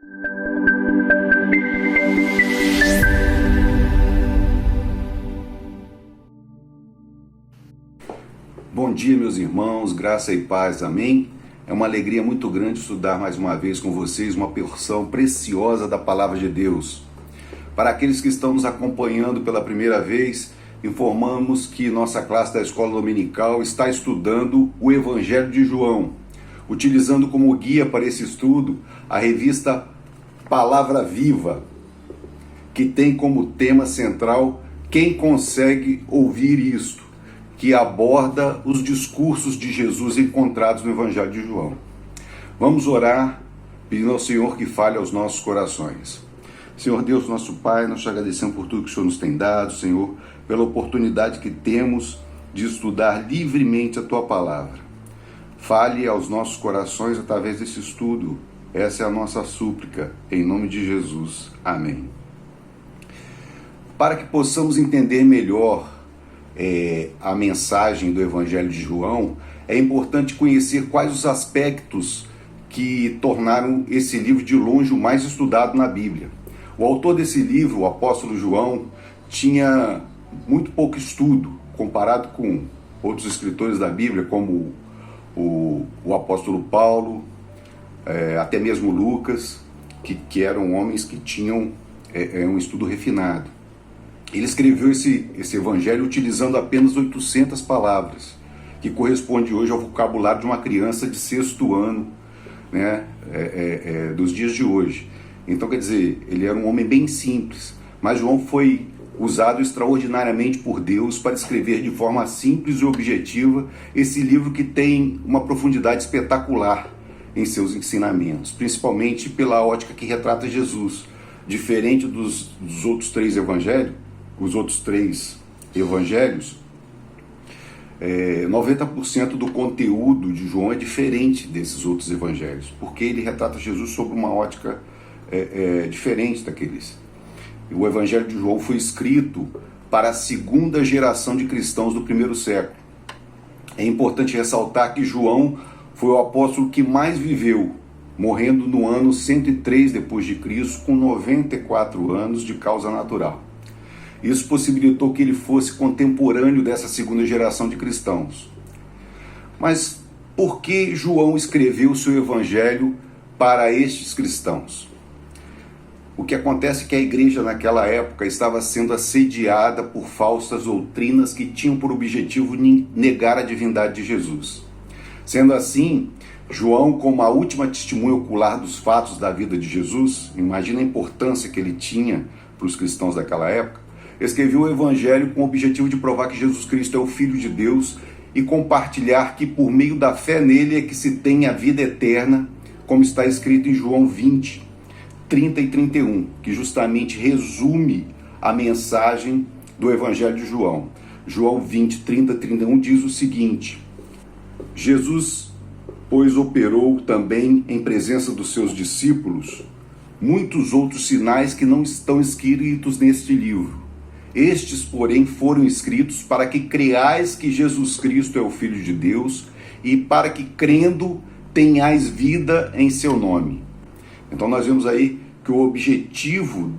Bom dia, meus irmãos, graça e paz, amém? É uma alegria muito grande estudar mais uma vez com vocês uma porção preciosa da Palavra de Deus. Para aqueles que estão nos acompanhando pela primeira vez, informamos que nossa classe da Escola Dominical está estudando o Evangelho de João, utilizando como guia para esse estudo a revista Palavra Viva, que tem como tema central Quem Consegue Ouvir Isto?, que aborda os discursos de Jesus encontrados no Evangelho de João. Vamos orar, pedindo ao Senhor que fale aos nossos corações. Senhor Deus, nosso Pai, nós te agradecemos por tudo que o Senhor nos tem dado, Senhor, pela oportunidade que temos de estudar livremente a Tua Palavra. Fale aos nossos corações através desse estudo. Essa é a nossa súplica, em nome de Jesus. Amém. Para que possamos entender melhor a mensagem do Evangelho de João, é importante conhecer quais os aspectos que tornaram esse livro de longe o mais estudado na Bíblia. O autor desse livro, o apóstolo João, tinha muito pouco estudo comparado com outros escritores da Bíblia, como o apóstolo Paulo, até mesmo Lucas, que eram homens que tinham um estudo refinado. Ele escreveu esse evangelho utilizando apenas 800 palavras, que corresponde hoje ao vocabulário de uma criança de 6º ano, né, dos dias de hoje. Então, quer dizer, ele era um homem bem simples, mas João foi usado extraordinariamente por Deus para escrever de forma simples e objetiva esse livro que tem uma profundidade espetacular em seus ensinamentos, principalmente pela ótica que retrata Jesus. Diferente dos outros três evangelhos, 90% do conteúdo de João é diferente desses outros evangelhos, porque ele retrata Jesus sob uma ótica diferente daqueles. O Evangelho de João foi escrito para a segunda geração de cristãos do primeiro século. É importante ressaltar que João foi o apóstolo que mais viveu, morrendo no ano 103 depois de Cristo, com 94 anos de causa natural. Isso possibilitou que ele fosse contemporâneo dessa segunda geração de cristãos. Mas por que João escreveu o seu evangelho para estes cristãos? O que acontece é que a igreja naquela época estava sendo assediada por falsas doutrinas que tinham por objetivo negar a divindade de Jesus. Sendo assim, João, como a última testemunha ocular dos fatos da vida de Jesus, imagina a importância que ele tinha para os cristãos daquela época, escreveu o Evangelho com o objetivo de provar que Jesus Cristo é o Filho de Deus e compartilhar que por meio da fé nele é que se tem a vida eterna, como está escrito em João 20, 30 e 31, que justamente resume a mensagem do Evangelho de João. João 20, 30 e 31 diz o seguinte: Jesus, pois, operou também em presença dos seus discípulos muitos outros sinais que não estão escritos neste livro. Estes, porém, foram escritos para que creais que Jesus Cristo é o Filho de Deus e para que, crendo, tenhais vida em seu nome. Então nós vemos aí que o objetivo,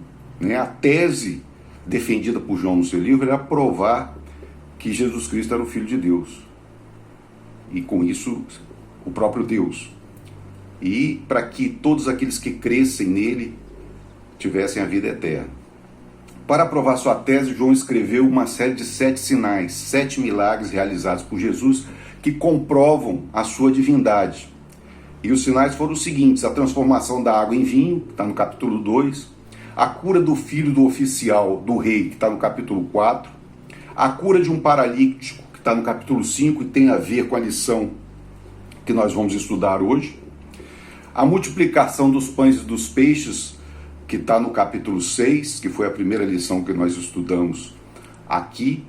a tese defendida por João no seu livro era provar que Jesus Cristo era o Filho de Deus. E com isso, o próprio Deus. E para que todos aqueles que crescem nele tivessem a vida eterna. Para provar sua tese, João escreveu uma série de 7 sinais, 7 milagres realizados por Jesus que comprovam a sua divindade. E os sinais foram os seguintes: a transformação da água em vinho, que está no capítulo 2, a cura do filho do oficial do rei, que está no capítulo 4, a cura de um paralítico, que está no capítulo 5 e tem a ver com a lição que nós vamos estudar hoje, a multiplicação dos pães e dos peixes, que está no capítulo 6, que foi a primeira lição que nós estudamos aqui,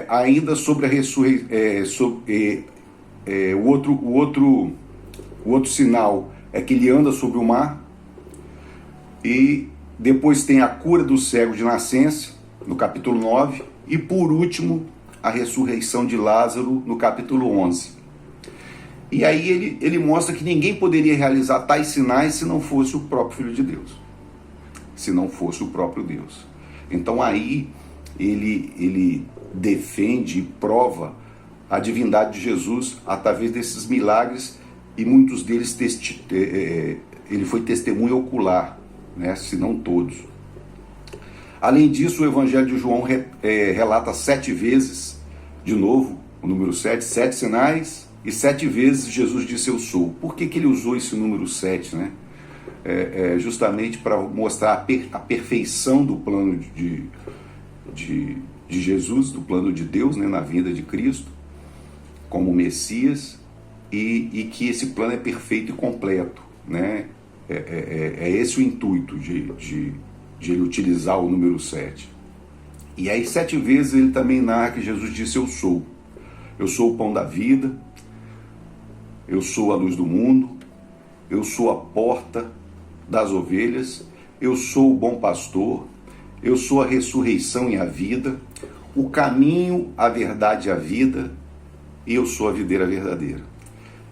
ainda sobre a ressurreição, o outro sinal é que ele anda sobre o mar, e depois tem a cura do cego de nascença, no capítulo 9, e por último, a ressurreição de Lázaro, no capítulo 11. E aí ele mostra que ninguém poderia realizar tais sinais se não fosse o próprio Filho de Deus, se não fosse o próprio Deus. Então aí ele defende e prova a divindade de Jesus através desses milagres, e muitos deles ele foi testemunha ocular, né, se não todos. Além disso, o Evangelho de João relata 7 vezes, de novo, o número 7, 7 sinais, e 7 vezes Jesus disse eu sou. Por que ele usou esse número 7, né? Justamente para mostrar a perfeição do plano de Jesus, do plano de Deus, né, na vinda de Cristo, como Messias, e que esse plano é perfeito e completo, né? É esse o intuito de ele utilizar o número 7. E aí 7 vezes ele também narra que Jesus disse eu sou o pão da vida, eu sou a luz do mundo, eu sou a porta das ovelhas, eu sou o bom pastor, eu sou a ressurreição e a vida, o caminho, a verdade e a vida, e eu sou a videira verdadeira.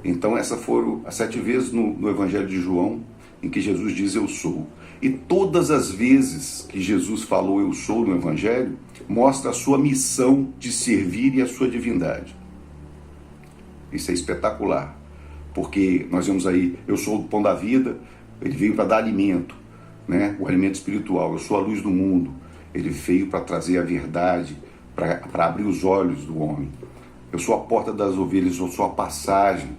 Então essas foram as 7 vezes no Evangelho de João em que Jesus diz eu sou. E todas as vezes que Jesus falou eu sou no Evangelho, mostra a sua missão de servir e a sua divindade. Isso é espetacular, porque nós vemos aí, eu sou o pão da vida, ele veio para dar alimento, né? O alimento espiritual. Eu sou a luz do mundo, ele veio para trazer a verdade, para abrir os olhos do homem. Eu sou a porta das ovelhas, eu sou a passagem,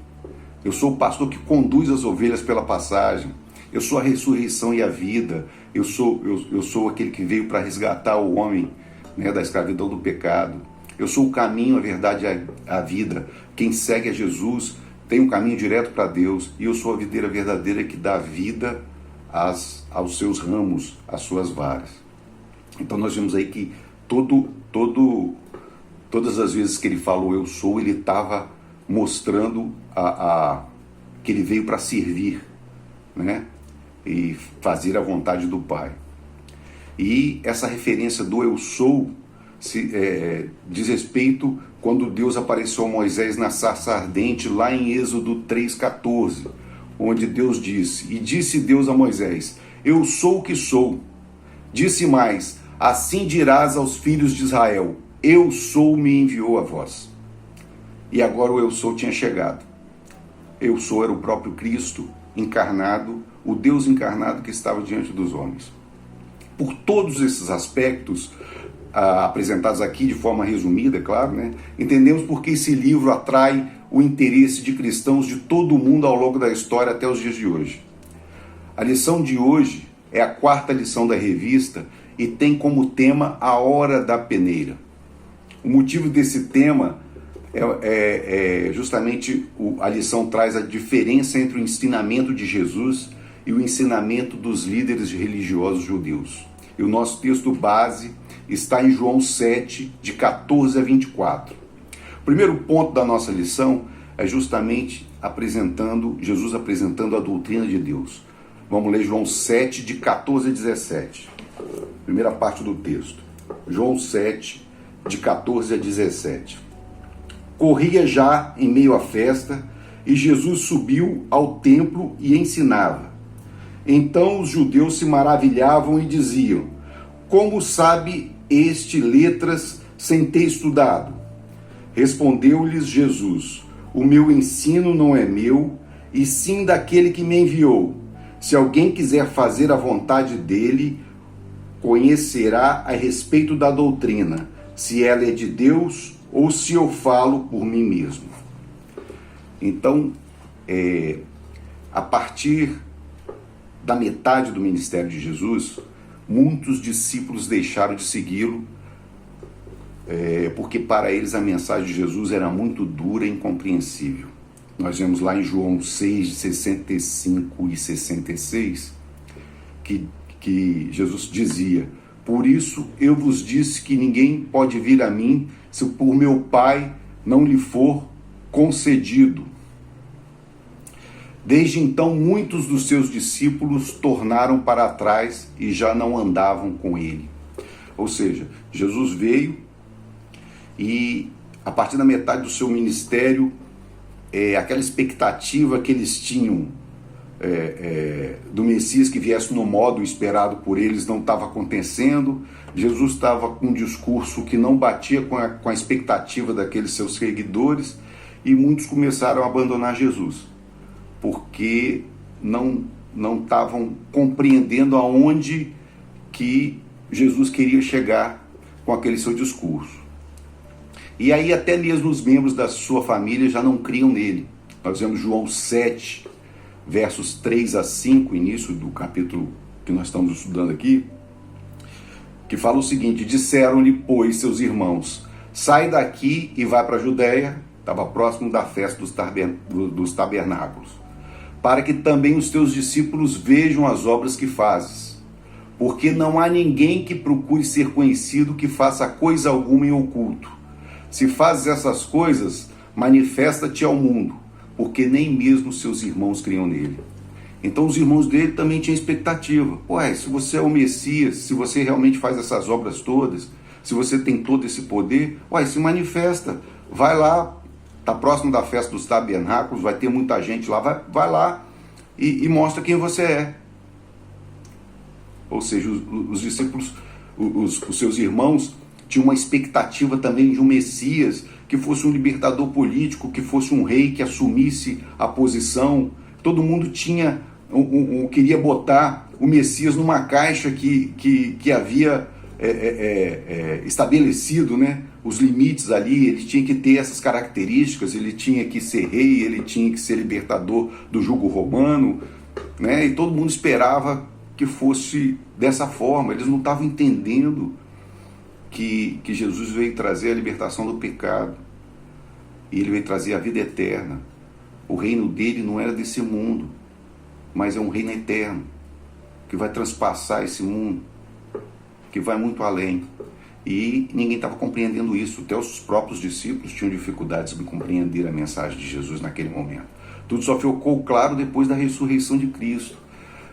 eu sou o pastor que conduz as ovelhas pela passagem, eu sou a ressurreição e a vida, eu sou aquele que veio para resgatar o homem, né, da escravidão do pecado. Eu sou o caminho, a verdade e a vida. Quem segue a Jesus tem um caminho direto para Deus, e eu sou a videira verdadeira que dá vida aos seus ramos, às suas varas. Então nós vemos aí que todas as vezes que ele falou eu sou, ele estava mostrando que ele veio para servir, né, e fazer a vontade do Pai. E essa referência do eu sou diz respeito quando Deus apareceu a Moisés na sarça ardente, lá em Êxodo 3,14, onde Deus disse, e disse Deus a Moisés, eu sou o que sou. Disse mais, assim dirás aos filhos de Israel, eu sou me enviou a vós. E agora o eu sou tinha chegado. Eu sou era o próprio Cristo encarnado, o Deus encarnado que estava diante dos homens. Por todos esses aspectos apresentados aqui de forma resumida, é claro, né? Entendemos por que esse livro atrai o interesse de cristãos de todo o mundo ao longo da história até os dias de hoje. A lição de hoje é a 4ª lição da revista e tem como tema a hora da peneira. O motivo desse tema justamente a lição traz a diferença entre o ensinamento de Jesus e o ensinamento dos líderes religiosos judeus. E o nosso texto base está em João 7, de 14 a 24. O primeiro ponto da nossa lição é justamente Jesus apresentando a doutrina de Deus. Vamos ler João 7, de 14 a 17. Primeira parte do texto. João 7, de 14 a 17. Corria já em meio à festa, e Jesus subiu ao templo e ensinava. Então os judeus se maravilhavam e diziam, como sabe este letras sem ter estudado? Respondeu-lhes Jesus, o meu ensino não é meu, e sim daquele que me enviou. Se alguém quiser fazer a vontade dele, conhecerá a respeito da doutrina, se ela é de Deus ou se eu falo por mim mesmo. Então, a partir da metade do ministério de Jesus, muitos discípulos deixaram de segui-lo, porque para eles a mensagem de Jesus era muito dura e incompreensível. Nós vemos lá em João 6, 65 e 66, que Jesus dizia, por isso eu vos disse que ninguém pode vir a mim se por meu Pai não lhe for concedido. Desde então, muitos dos seus discípulos tornaram para trás e já não andavam com ele. Ou seja, Jesus veio e, a partir da metade do seu ministério, aquela expectativa que eles tinham do Messias que viesse no modo esperado por eles não estava acontecendo. Jesus estava com um discurso que não batia com a expectativa daqueles seus seguidores, e muitos começaram a abandonar Jesus, porque não estavam compreendendo aonde que Jesus queria chegar com aquele seu discurso. E aí até mesmo os membros da sua família já não criam nele. Nós vemos João 7, versos 3 a 5, início do capítulo que nós estamos estudando aqui, que fala o seguinte: disseram-lhe, pois, seus irmãos, sai daqui e vai para a Judéia, estava próximo da festa dos tabernáculos, para que também os teus discípulos vejam as obras que fazes, porque não há ninguém que procure ser conhecido que faça coisa alguma em oculto. Se fazes essas coisas, manifesta-te ao mundo, porque nem mesmo seus irmãos criam nele. Então os irmãos dele também tinham expectativa. Ué, se você é o Messias, se você realmente faz essas obras todas, se você tem todo esse poder, ué, se manifesta, vai lá, está próximo da festa dos tabernáculos, vai ter muita gente lá, vai lá e mostra quem você é. Ou seja, os discípulos, os seus irmãos, tinham uma expectativa também de um Messias, que fosse um libertador político, que fosse um rei que assumisse a posição. Todo mundo queria botar o Messias numa caixa que havia estabelecido, né, os limites ali. Ele tinha que ter essas características, ele tinha que ser rei, ele tinha que ser libertador do jugo romano, né, e todo mundo esperava que fosse dessa forma. Eles não estavam entendendo que Jesus veio trazer a libertação do pecado, e ele veio trazer a vida eterna. O reino dele não era desse mundo, mas é um reino eterno, que vai transpassar esse mundo, que vai muito além. E ninguém estava compreendendo isso. Até os próprios discípulos tinham dificuldades de compreender a mensagem de Jesus naquele momento. Tudo só ficou claro depois da ressurreição de Cristo,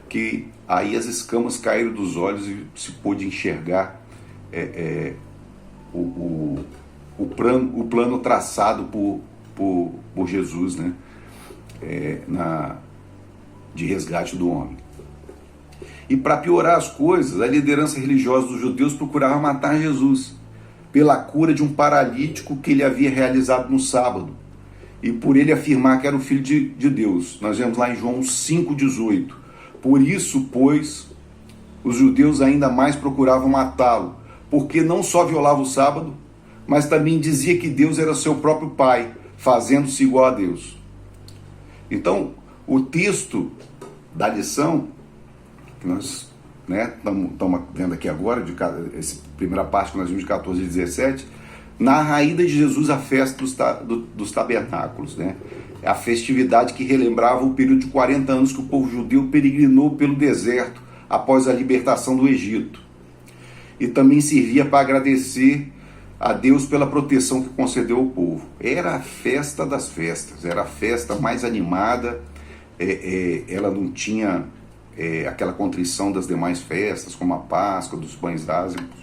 que aí as escamas caíram dos olhos e se pôde enxergar o plano traçado por Jesus, né? De resgate do homem. E para piorar as coisas, a liderança religiosa dos judeus procurava matar Jesus pela cura de um paralítico que ele havia realizado no sábado, e por ele afirmar que era o Filho de Deus. Nós vemos lá em João 5,18. Por isso, pois, os judeus ainda mais procuravam matá-lo, porque não só violava o sábado, mas também dizia que Deus era seu próprio Pai, fazendo-se igual a Deus. Então, o texto da lição, que nós estamos vendo aqui agora, essa primeira parte que nós vimos de 14 e 17, narra a ida de Jesus à festa dos tabernáculos, né? A festividade que relembrava o período de 40 anos que o povo judeu peregrinou pelo deserto após a libertação do Egito. E também servia para agradecer a Deus pela proteção que concedeu ao povo. Era a festa das festas, era a festa mais animada. Ela não tinha aquela contrição das demais festas, como a Páscoa, dos pães ázimos.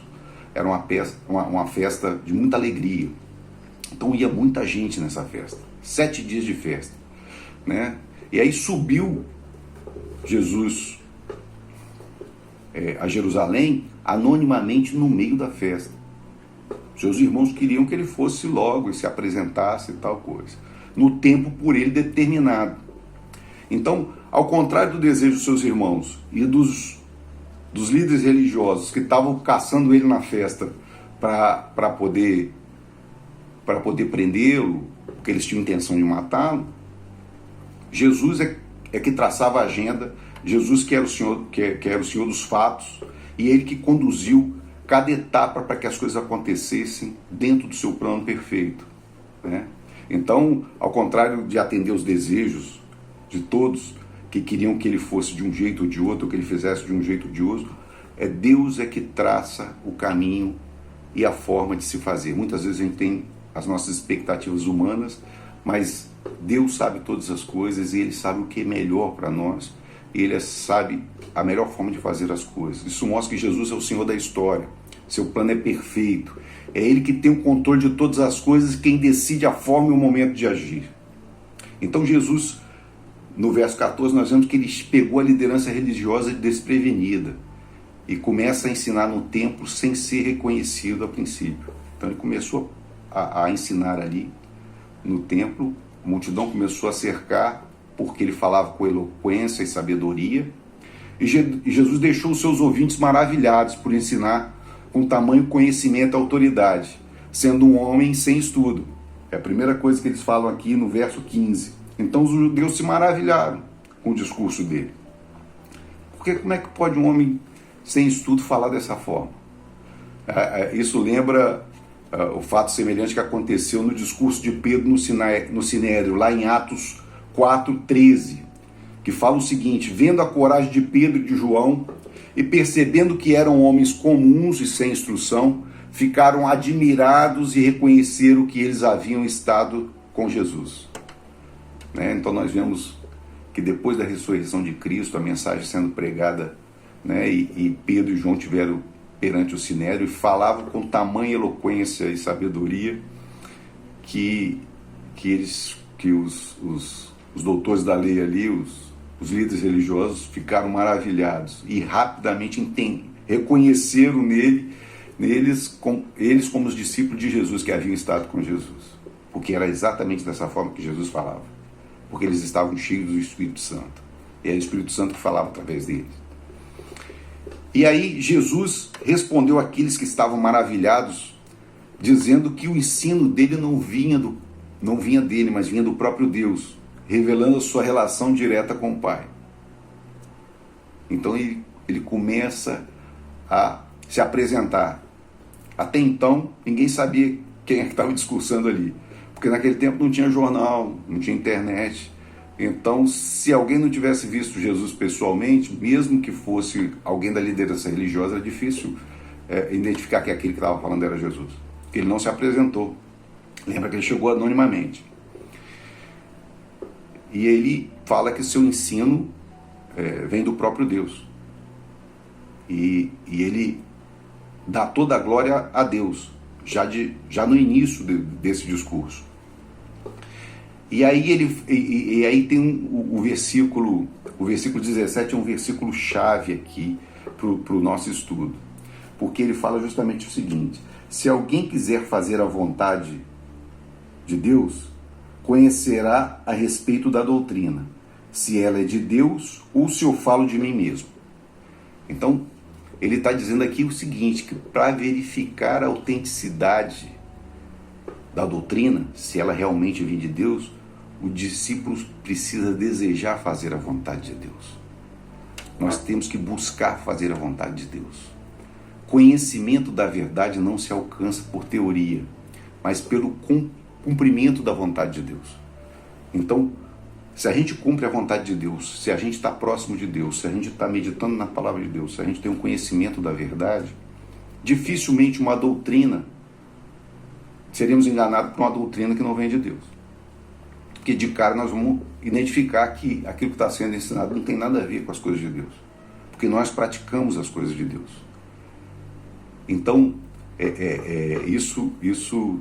Era uma festa de muita alegria. Então ia muita gente nessa festa, 7 dias de festa, né? E aí subiu Jesus a Jerusalém anonimamente no meio da festa. Seus irmãos queriam que ele fosse logo e se apresentasse e tal coisa, no tempo por ele determinado. Então, ao contrário do desejo dos seus irmãos e dos líderes religiosos que estavam caçando ele na festa para poder prendê-lo, porque eles tinham intenção de matá-lo, Jesus é que traçava a agenda. Jesus que era o Senhor dos fatos, e ele que conduziu cada etapa para que as coisas acontecessem dentro do seu plano perfeito, né? Então, ao contrário de atender os desejos de todos que queriam que ele fosse de um jeito ou de outro, ou que ele fizesse de um jeito ou de outro, Deus é que traça o caminho e a forma de se fazer. Muitas vezes a gente tem as nossas expectativas humanas, mas Deus sabe todas as coisas e ele sabe o que é melhor para nós. Ele sabe a melhor forma de fazer as coisas. Isso mostra que Jesus é o Senhor da história. Seu plano é perfeito. É Ele que tem o controle de todas as coisas e quem decide a forma e o momento de agir. Então Jesus, no verso 14, nós vemos que ele pegou a liderança religiosa desprevenida e começa a ensinar no templo sem ser reconhecido a princípio. Então ele começou a ensinar ali no templo, a multidão começou a cercar porque ele falava com eloquência e sabedoria, e Jesus deixou os seus ouvintes maravilhados por ensinar com tamanho conhecimento e autoridade, sendo um homem sem estudo. É a primeira coisa que eles falam aqui no verso 15. Então os judeus se maravilharam com o discurso dele. Porque como é que pode um homem sem estudo falar dessa forma? Isso lembra o fato semelhante que aconteceu no discurso de Pedro no Sinédrio, lá em Atos 4:13, que fala o seguinte: vendo a coragem de Pedro e de João, e percebendo que eram homens comuns e sem instrução, ficaram admirados e reconheceram que eles haviam estado com Jesus. Então nós vemos que depois da ressurreição de Cristo, a mensagem sendo pregada, e Pedro e João tiveram perante o Sinédrio e falavam com tamanha eloquência e sabedoria que os doutores da lei ali, os líderes religiosos, ficaram maravilhados e rapidamente reconheceram eles como os discípulos de Jesus que haviam estado com Jesus, porque era exatamente dessa forma que Jesus falava, porque eles estavam cheios do Espírito Santo, e era o Espírito Santo que falava através deles. E aí Jesus respondeu àqueles que estavam maravilhados, dizendo que o ensino dele não vinha dele, mas vinha do próprio Deus, revelando a sua relação direta com o Pai. Então ele começa a se apresentar. Até então, ninguém sabia quem é que estava discursando ali, porque naquele tempo não tinha jornal, não tinha internet. Então, se alguém não tivesse visto Jesus pessoalmente, mesmo que fosse alguém da liderança religiosa, era difícil identificar que aquele que estava falando era Jesus, porque ele não se apresentou. Lembra que ele chegou anonimamente. E ele fala que seu ensino vem do próprio Deus. E ele dá toda a glória a Deus, já no início desse discurso. E aí tem o versículo 17, é um versículo chave aqui para o nosso estudo, porque ele fala justamente o seguinte: se alguém quiser fazer a vontade de Deus, conhecerá a respeito da doutrina, se ela é de Deus ou se eu falo de mim mesmo. Então, ele está dizendo aqui o seguinte, que para verificar a autenticidade da doutrina, se ela realmente vem de Deus, o discípulo precisa desejar fazer a vontade de Deus. Nós temos que buscar fazer a vontade de Deus. Conhecimento da verdade não se alcança por teoria, mas pelo cumprimento da vontade de Deus. Então, se a gente cumpre a vontade de Deus, se a gente está próximo de Deus, se a gente está meditando na palavra de Deus, se a gente tem um conhecimento da verdade, dificilmente uma doutrina, seremos enganados por uma doutrina que não vem de Deus. Porque de cara nós vamos identificar que aquilo que está sendo ensinado não tem nada a ver com as coisas de Deus, porque nós praticamos as coisas de Deus. Então, isso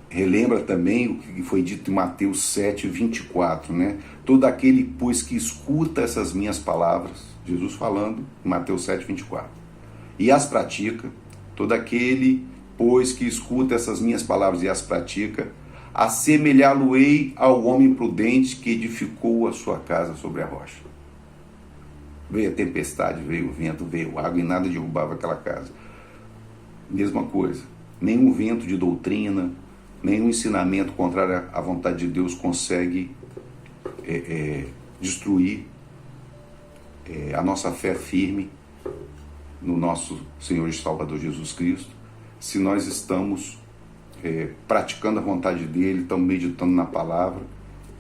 relembra também o que foi dito em Mateus 7:24, Todo aquele, pois, que escuta essas minhas palavras, Jesus falando em Mateus 7:24, e as pratica, todo aquele, pois, que escuta essas minhas palavras e as pratica, assemelhá-lo-ei ao homem prudente que edificou a sua casa sobre a rocha. Veio a tempestade, veio o vento, veio a água e nada derrubava aquela casa. Mesma coisa, nenhum vento de doutrina, nenhum ensinamento contrário à vontade de Deus consegue destruir a nossa fé firme no nosso Senhor e Salvador Jesus Cristo, se nós estamos praticando a vontade dele, estamos meditando na palavra,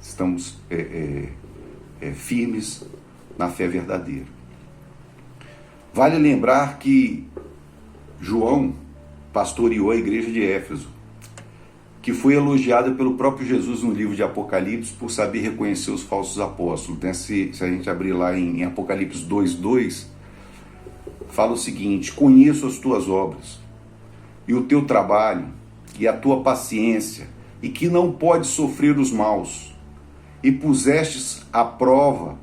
estamos firmes na fé verdadeira. Vale lembrar que João pastoreou a igreja de Éfeso, que foi elogiada pelo próprio Jesus no livro de Apocalipse por saber reconhecer os falsos apóstolos. Se a gente abrir lá em Apocalipse 2:2, fala o seguinte: conheço as tuas obras, e o teu trabalho, e a tua paciência, e que não podes sofrer os maus, e pusestes à prova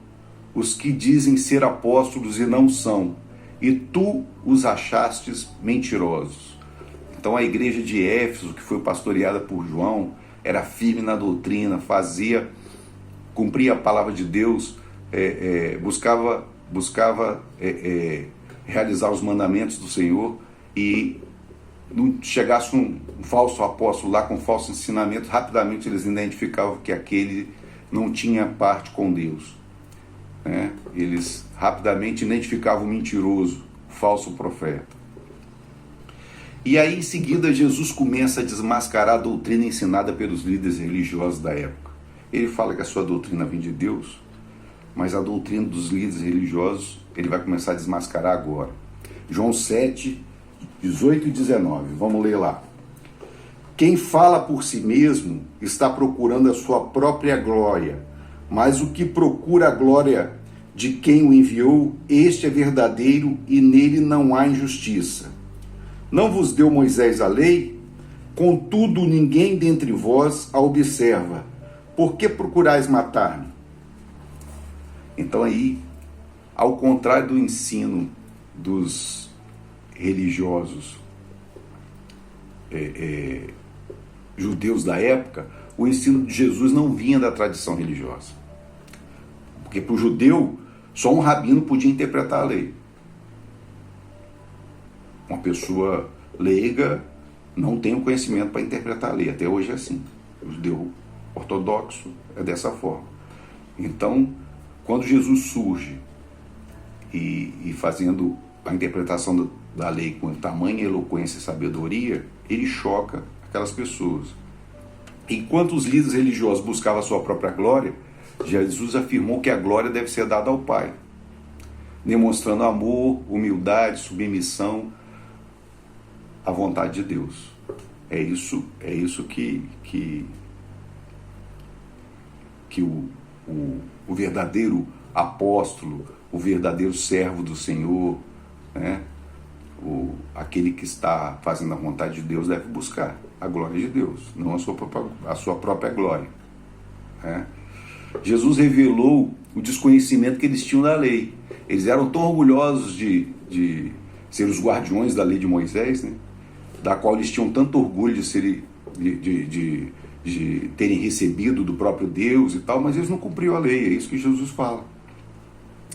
os que dizem ser apóstolos e não são, e tu os achastes mentirosos. Então a igreja de Éfeso, que foi pastoreada por João, era firme na doutrina, cumpria a palavra de Deus, buscava realizar os mandamentos do Senhor, e não chegasse um falso apóstolo lá com falso ensinamento, rapidamente eles identificavam que aquele não tinha parte com Deus. Eles rapidamente identificavam o mentiroso, o falso profeta. E aí em seguida Jesus começa a desmascarar a doutrina ensinada pelos líderes religiosos da época. Ele fala que a sua doutrina vem de Deus, mas a doutrina dos líderes religiosos ele vai começar a desmascarar agora. João 7, 18 e 19, vamos ler lá. Quem fala por si mesmo está procurando a sua própria glória, mas o que procura a glória de quem o enviou, este é verdadeiro e nele não há injustiça. Não vos deu Moisés a lei? Contudo, ninguém dentre vós a observa. Por que procurais matar-me? Então aí, ao contrário do ensino dos religiosos judeus da época, o ensino de Jesus não vinha da tradição religiosa. Porque para o judeu, só um rabino podia interpretar a lei. Uma pessoa leiga não tem o conhecimento para interpretar a lei. Até hoje é assim. O judeu ortodoxo é dessa forma. Então, quando Jesus surge e fazendo a interpretação da lei com tamanha eloquência e sabedoria, ele choca aquelas pessoas. Enquanto os líderes religiosos buscavam a sua própria glória, Jesus afirmou que a glória deve ser dada ao Pai, demonstrando amor, humildade, submissão à vontade de Deus. É isso que o verdadeiro apóstolo, o verdadeiro servo do Senhor, aquele que está fazendo a vontade de Deus deve buscar a glória de Deus, não a sua própria glória. Jesus revelou o desconhecimento que eles tinham da lei. Eles eram tão orgulhosos de ser os guardiões da lei de Moisés, da qual eles tinham tanto orgulho de terem recebido do próprio Deus e tal, mas eles não cumpriam a lei. É isso que Jesus fala.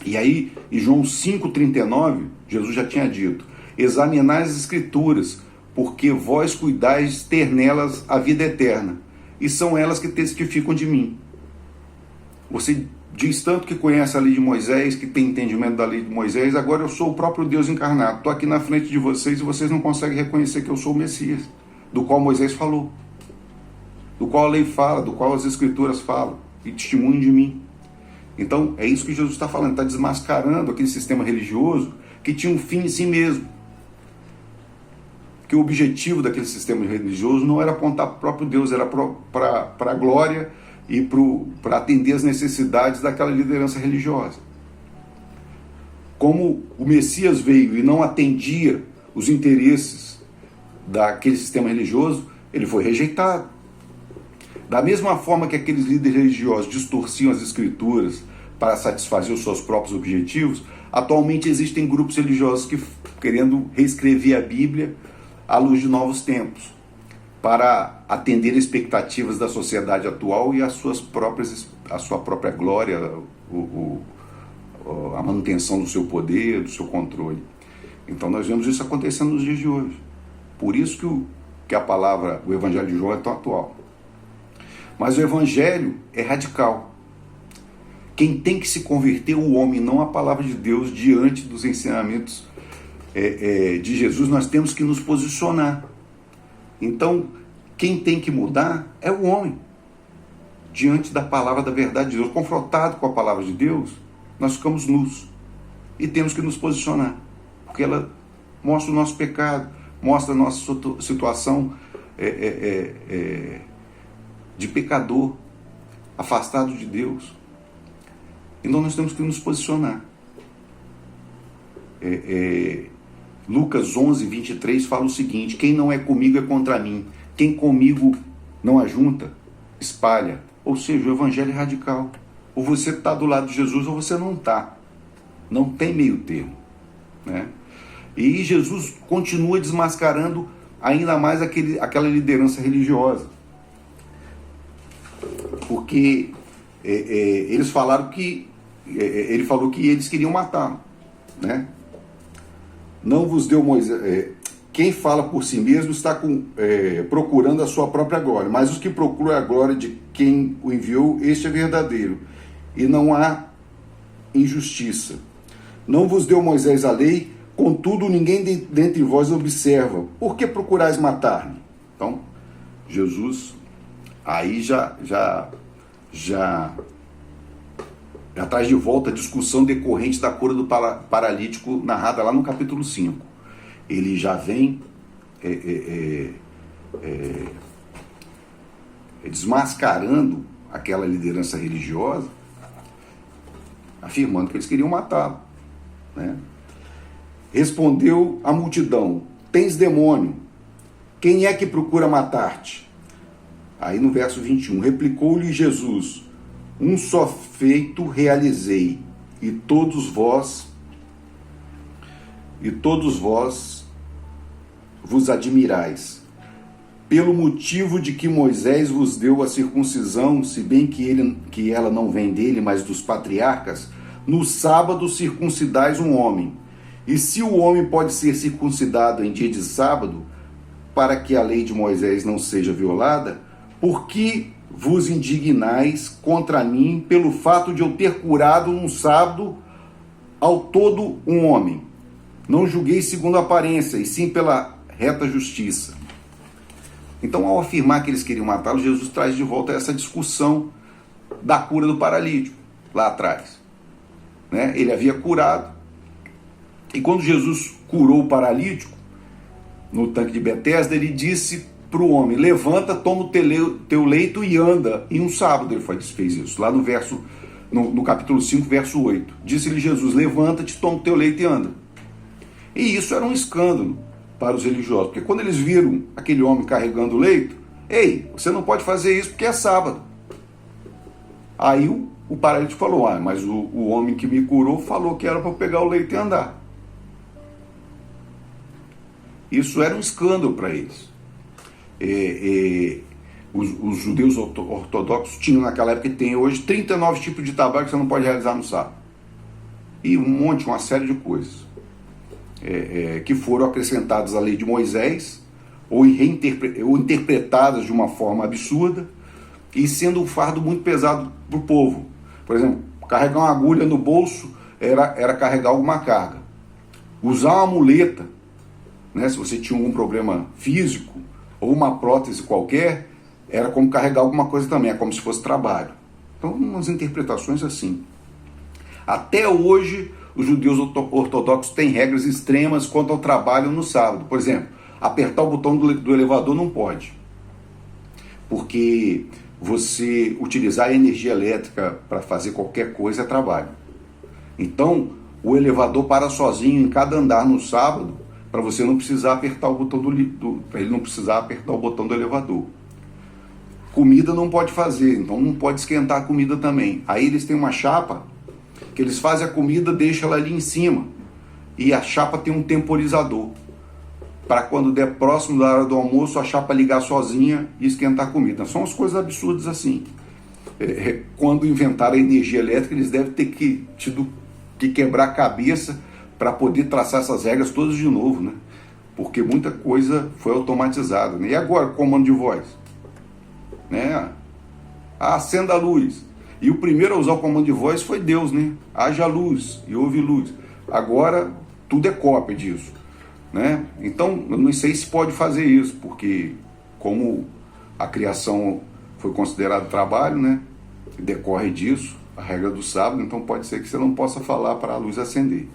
E aí, em João 5,39, Jesus já tinha dito: examinai as Escrituras, porque vós cuidais de ter nelas a vida eterna, e são elas que testificam de mim. Você diz tanto que conhece a lei de Moisés, que tem entendimento da lei de Moisés, agora eu sou o próprio Deus encarnado, estou aqui na frente de vocês e vocês não conseguem reconhecer que eu sou o Messias, do qual Moisés falou, do qual a lei fala, do qual as Escrituras falam, e testemunham de mim. Então, é isso que Jesus está falando, está desmascarando aquele sistema religioso que tinha um fim em si mesmo. Que o objetivo daquele sistema religioso não era apontar para o próprio Deus, era para a glória e para atender as necessidades daquela liderança religiosa. Como o Messias veio e não atendia os interesses daquele sistema religioso, ele foi rejeitado. Da mesma forma que aqueles líderes religiosos distorciam as Escrituras para satisfazer os seus próprios objetivos, atualmente existem grupos religiosos que querendo reescrever a Bíblia à luz de novos tempos, para atender expectativas da sociedade atual e a sua própria glória, a manutenção do seu poder, do seu controle. Então nós vemos isso acontecendo nos dias de hoje. Por isso que a palavra, o Evangelho de João é tão atual. Mas o Evangelho é radical. Quem tem que se converter é o homem, não a palavra de Deus. Diante dos ensinamentos de Jesus, nós temos que nos posicionar. Então, quem tem que mudar é o homem. Diante da palavra da verdade de Deus, confrontado com a palavra de Deus, nós ficamos nus. E temos que nos posicionar. Porque ela mostra o nosso pecado, mostra a nossa situação de pecador, afastado de Deus. Então nós temos que nos posicionar. Lucas 11, 23 fala o seguinte: quem não é comigo é contra mim, quem comigo não ajunta, espalha. Ou seja, o evangelho é radical. Ou você está do lado de Jesus ou você não está. Não tem meio termo, né? E Jesus continua desmascarando ainda mais aquela liderança religiosa. Porque eles falaram que... ele falou que eles queriam matá-lo, né? Não vos deu Moisés... quem fala por si mesmo está procurando a sua própria glória, mas os que procuram a glória de quem o enviou, este é verdadeiro, e não há injustiça. Não vos deu Moisés a lei, contudo ninguém dentre vós observa. Por que procurais matar-me? Então, Jesus aí já traz de volta a discussão decorrente da cura do paralítico narrada lá no capítulo 5. Ele já vem desmascarando aquela liderança religiosa, afirmando que eles queriam matá-lo, né? Respondeu a multidão: tens demônio, quem é que procura matar-te? Aí no verso 21, replicou-lhe Jesus: um só feito realizei, e todos vós vos admirais, pelo motivo de que Moisés vos deu a circuncisão, se bem que ela não vem dele, mas dos patriarcas, no sábado circuncidais um homem. E se o homem pode ser circuncidado em dia de sábado, para que a lei de Moisés não seja violada, por que vos indignais contra mim pelo fato de eu ter curado num sábado ao todo um homem? Não julguei segundo a aparência, e sim pela reta justiça. Então, ao afirmar que eles queriam matá-lo, Jesus traz de volta essa discussão da cura do paralítico, lá atrás, né? Ele havia curado, e quando Jesus curou o paralítico, no tanque de Betesda, ele disse para o homem: levanta, toma o teu leito e anda. E um sábado ele fez isso, lá no capítulo 5, verso 8. Disse-lhe Jesus: levanta-te, toma o teu leito e anda. E isso era um escândalo para os religiosos, porque quando eles viram aquele homem carregando o leito, ei, você não pode fazer isso porque é sábado. Aí o paralítico falou: mas o homem que me curou falou que era para pegar o leito e andar. Isso era um escândalo para eles. Os judeus ortodoxos tinham naquela época, e tem hoje, 39 tipos de trabalho que você não pode realizar no sábado. E uma série de coisas que foram acrescentadas à lei de Moisés, ou interpretadas de uma forma absurda, e sendo um fardo muito pesado para o povo. Por exemplo, carregar uma agulha no bolso era carregar alguma carga. Usar uma muleta, né, se você tinha algum problema físico, ou uma prótese qualquer, era como carregar alguma coisa também, é como se fosse trabalho. Então, umas interpretações assim. Até hoje, os judeus ortodoxos têm regras extremas quanto ao trabalho no sábado. Por exemplo, apertar o botão do elevador não pode, porque você utilizar a energia elétrica para fazer qualquer coisa é trabalho. Então, o elevador para sozinho em cada andar no sábado, para você não precisar apertar o botão para ele não precisar apertar o botão do elevador. Comida não pode fazer, então não pode esquentar a comida também. Aí eles têm uma chapa que eles fazem a comida, deixam ela ali em cima, e a chapa tem um temporizador para quando der próximo da hora do almoço, a chapa ligar sozinha e esquentar a comida. São as coisas absurdas assim. Quando inventaram a energia elétrica, eles devem ter tido que quebrar a cabeça para poder traçar essas regras todas de novo, né? Porque muita coisa foi automatizada, né? E agora, comando de voz, né? Acenda a luz. E o primeiro a usar o comando de voz foi Deus, né? Haja luz e houve luz. Agora, tudo é cópia disso, né? Então, eu não sei se pode fazer isso, porque como a criação foi considerada trabalho, né? Decorre disso, a regra do sábado, então pode ser que você não possa falar para a luz acender.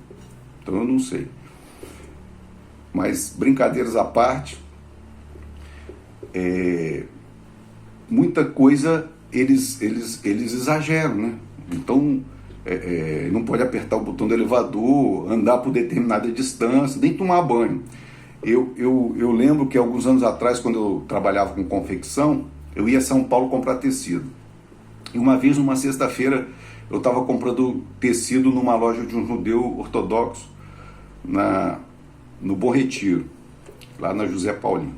Então eu não sei. Mas, brincadeiras à parte, muita coisa eles exageram, né? Então, não pode apertar o botão do elevador, andar por determinada distância, nem tomar banho. Eu lembro que alguns anos atrás, quando eu trabalhava com confecção, eu ia a São Paulo comprar tecido. E uma vez, numa sexta-feira, eu estava comprando tecido numa loja de um judeu ortodoxo no Bom Retiro, lá na José Paulino.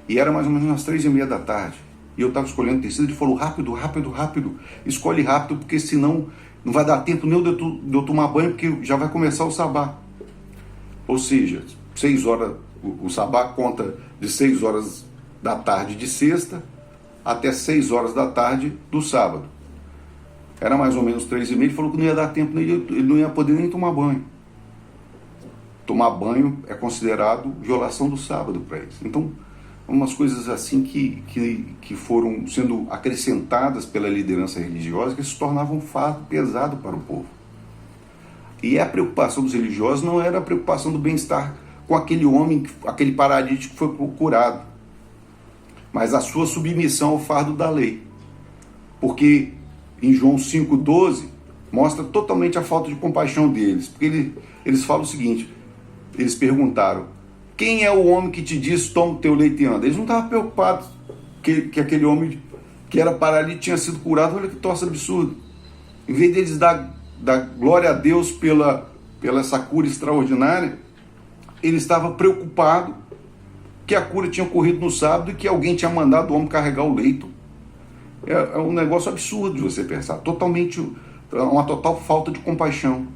E era mais ou menos umas 3h30 da tarde. E eu estava escolhendo tecido. Ele falou: rápido, rápido, rápido. Escolhe rápido, porque senão não vai dar tempo nem de eu tomar banho, porque já vai começar o sabá. Ou seja, 6 horas, o sabá conta de 6 horas da tarde de sexta até 6 horas da tarde do sábado. Era mais ou menos 3h30. Ele falou que não ia dar tempo, ele não ia poder nem tomar banho. Tomar banho é considerado violação do sábado para eles. Então, umas coisas assim que foram sendo acrescentadas pela liderança religiosa, que se tornavam um fardo pesado para o povo. E a preocupação dos religiosos não era a preocupação do bem-estar com aquele homem, aquele paralítico que foi curado, mas a sua submissão ao fardo da lei. Porque em João 5,12 mostra totalmente a falta de compaixão deles. Porque eles falam o seguinte, eles perguntaram: quem é o homem que te diz, toma o teu leite e anda? Eles não estavam preocupados que aquele homem que era paralítico tinha sido curado. Olha que troço absurdo. Em vez deles dar glória a Deus pela essa cura extraordinária, ele estava preocupado que a cura tinha ocorrido no sábado e que alguém tinha mandado o homem carregar o leito. É um negócio absurdo de você pensar. Uma total falta de compaixão.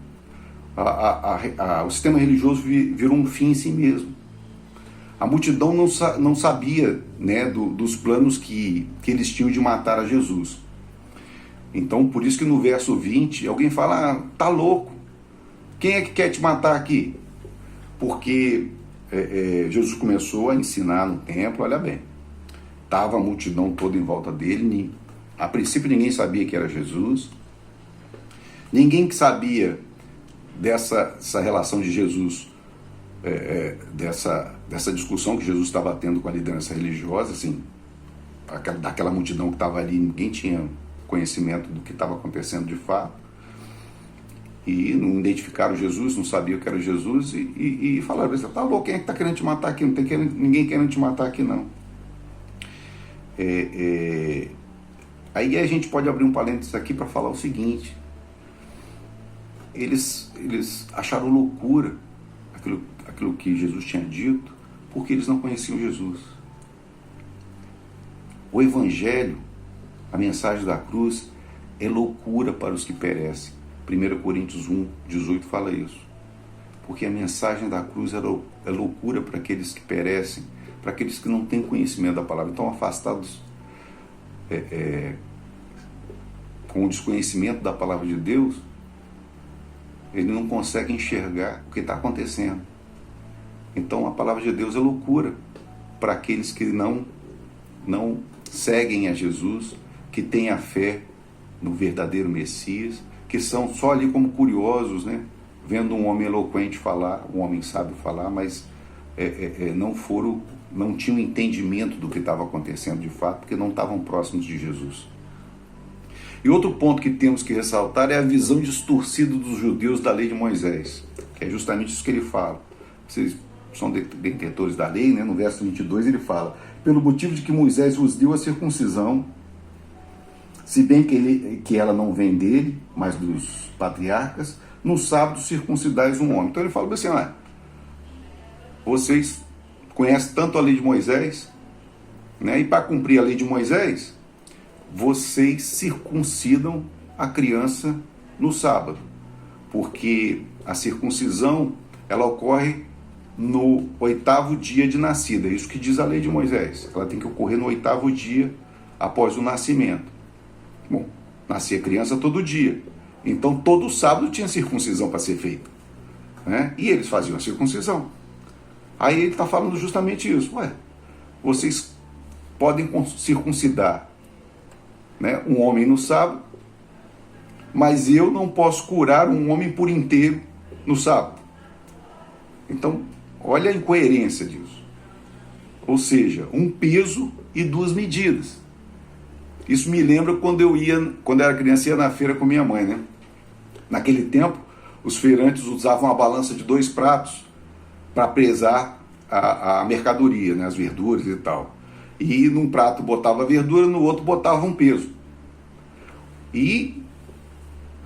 O sistema religioso virou um fim em si mesmo. A multidão não sabia, né, dos planos que eles tinham de matar a Jesus. Então, por isso que no verso 20, alguém fala: tá louco, quem é que quer te matar aqui? Porque Jesus começou a ensinar no templo, olha bem, estava a multidão toda em volta dele, a princípio ninguém sabia que era Jesus, ninguém que sabia dessa relação de Jesus, dessa discussão que Jesus estava tendo com a liderança religiosa, assim, daquela multidão que estava ali, ninguém tinha conhecimento do que estava acontecendo de fato, e não identificaram Jesus, não sabiam que era Jesus, e falaram: tá louco, quem é que está querendo te matar aqui? Não tem ninguém querendo te matar aqui, não. Aí a gente pode abrir um parênteses aqui para falar o seguinte: eles acharam loucura aquilo que Jesus tinha dito, porque eles não conheciam Jesus. O Evangelho, a mensagem da cruz, é loucura para os que perecem. 1 Coríntios 1,18 fala isso. Porque a mensagem da cruz é loucura para aqueles que perecem, para aqueles que não têm conhecimento da palavra. Então, afastados com o desconhecimento da palavra de Deus, ele não consegue enxergar o que está acontecendo. Então, a palavra de Deus é loucura para aqueles que não seguem a Jesus, que têm a fé no verdadeiro Messias, que são só ali como curiosos, né? Vendo um homem eloquente falar, um homem sábio falar, mas não tinham entendimento do que estava acontecendo de fato, porque não estavam próximos de Jesus. E outro ponto que temos que ressaltar é a visão distorcida dos judeus da lei de Moisés, que é justamente isso que ele fala. Vocês são detentores da lei, né? No verso 22 ele fala: pelo motivo de que Moisés vos deu a circuncisão, se bem que ela não vem dele, mas dos patriarcas, no sábado circuncidais um homem. Então ele fala assim: vocês conhecem tanto a lei de Moisés, né? E para cumprir a lei de Moisés, vocês circuncidam a criança no sábado, porque a circuncisão ela ocorre no 8º dia de nascida. É isso que diz a lei de Moisés. Ela tem que ocorrer no 8º dia após o nascimento. Bom, nascia criança todo dia. Então todo sábado tinha circuncisão para ser feita, né? E eles faziam a circuncisão. Aí ele está falando justamente isso. Vocês podem circuncidar, né, um homem no sábado, mas eu não posso curar um homem por inteiro no sábado. Então, olha a incoerência disso. Ou seja, um peso e duas medidas. Isso me lembra quando era criança, ia na feira com minha mãe, né? Naquele tempo, os feirantes usavam a balança de 2 pratos para pesar a mercadoria, né, as verduras e tal. E num prato botava a verdura, no outro botava um peso. E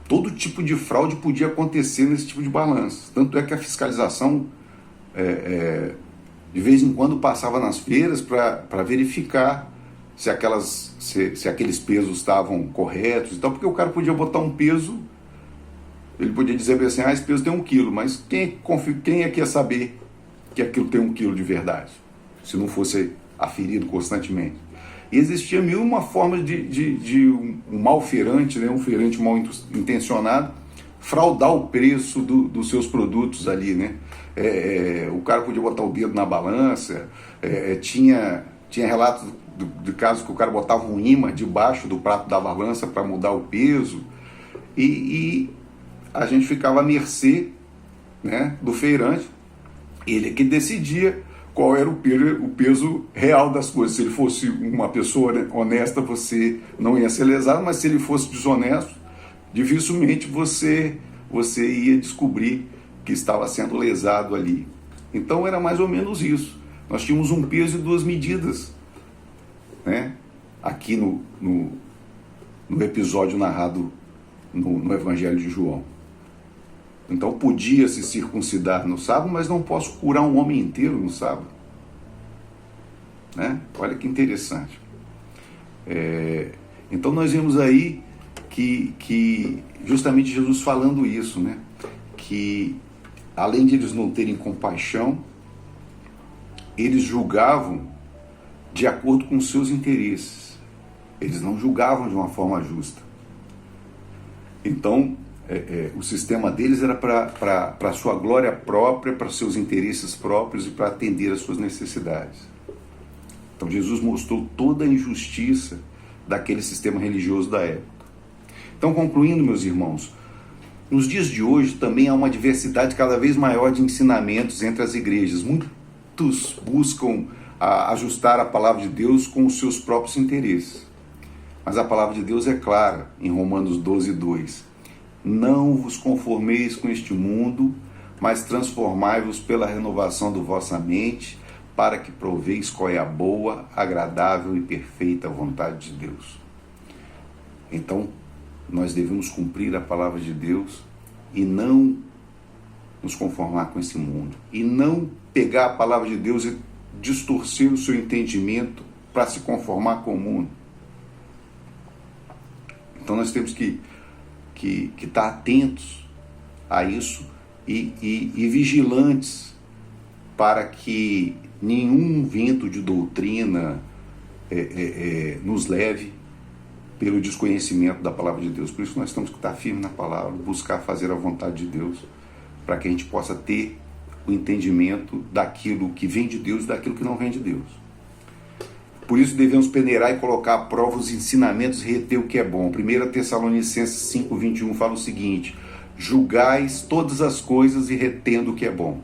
todo tipo de fraude podia acontecer nesse tipo de balança. Tanto é que a fiscalização, de vez em quando, passava nas feiras para verificar se aqueles pesos estavam corretos e tal, porque o cara podia botar um peso, ele podia dizer assim, esse peso tem 1 quilo, mas quem é que ia saber que aquilo tem 1 quilo de verdade, se não fosse aferido constantemente? E existia mil e uma formas de um malfeirante, né, um feirante mal intencionado, fraudar o preço dos seus produtos ali, né? O cara podia botar o dedo na balança, tinha relatos de casos que o cara botava um imã debaixo do prato da balança para mudar o peso, e a gente ficava à mercê, né, do feirante. Ele que decidia qual era o peso real das coisas. Se ele fosse uma pessoa honesta, você não ia ser lesado, mas se ele fosse desonesto, dificilmente você ia descobrir que estava sendo lesado ali. Então era mais ou menos isso. Nós tínhamos um peso e 2 medidas, né? Aqui no episódio narrado no Evangelho de João. Então podia se circuncidar no sábado, mas não posso curar um homem inteiro no sábado, né? Olha que interessante. Então nós vemos aí que justamente Jesus falando isso, né? Que além de eles não terem compaixão, eles julgavam de acordo com os seus interesses. Eles não julgavam de uma forma justa. Então, o sistema deles era para a sua glória própria, para seus interesses próprios e para atender às suas necessidades. Então Jesus mostrou toda a injustiça daquele sistema religioso da época. Então, concluindo, meus irmãos, nos dias de hoje também há uma diversidade cada vez maior de ensinamentos entre as igrejas. Muitos buscam ajustar a palavra de Deus com os seus próprios interesses. Mas a palavra de Deus é clara em Romanos 12:2. Não vos conformeis com este mundo, mas transformai-vos pela renovação da vossa mente, para que proveis qual é a boa, agradável e perfeita vontade de Deus. Então, nós devemos cumprir a palavra de Deus e não nos conformar com esse mundo. E não pegar a palavra de Deus e distorcer o seu entendimento para se conformar com o mundo. Então nós temos que estar atentos a isso e vigilantes para que nenhum vento de doutrina nos leve pelo desconhecimento da palavra de Deus. Por isso nós temos que estar firmes na palavra, buscar fazer a vontade de Deus, para que a gente possa ter o entendimento daquilo que vem de Deus e daquilo que não vem de Deus. Por isso devemos peneirar e colocar à prova os ensinamentos e reter o que é bom. 1 Tessalonicenses 5:21 fala o seguinte: julgais todas as coisas e retendo o que é bom.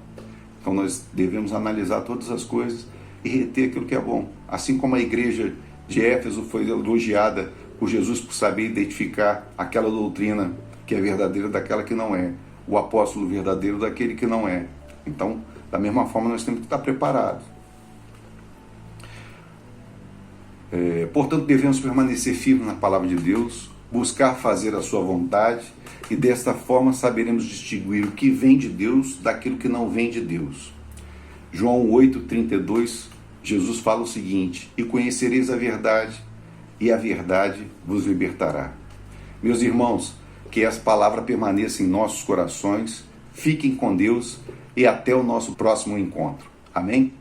Então nós devemos analisar todas as coisas e reter aquilo que é bom. Assim como a igreja de Éfeso foi elogiada por Jesus por saber identificar aquela doutrina que é verdadeira daquela que não é, o apóstolo verdadeiro daquele que não é. Então, da mesma forma, nós temos que estar preparados. Portanto, devemos permanecer firmes na palavra de Deus, buscar fazer a sua vontade, e desta forma saberemos distinguir o que vem de Deus daquilo que não vem de Deus. João 8:32, Jesus fala o seguinte: e conhecereis a verdade, e a verdade vos libertará. Meus irmãos, que essa palavra permaneça em nossos corações, fiquem com Deus e até o nosso próximo encontro. Amém?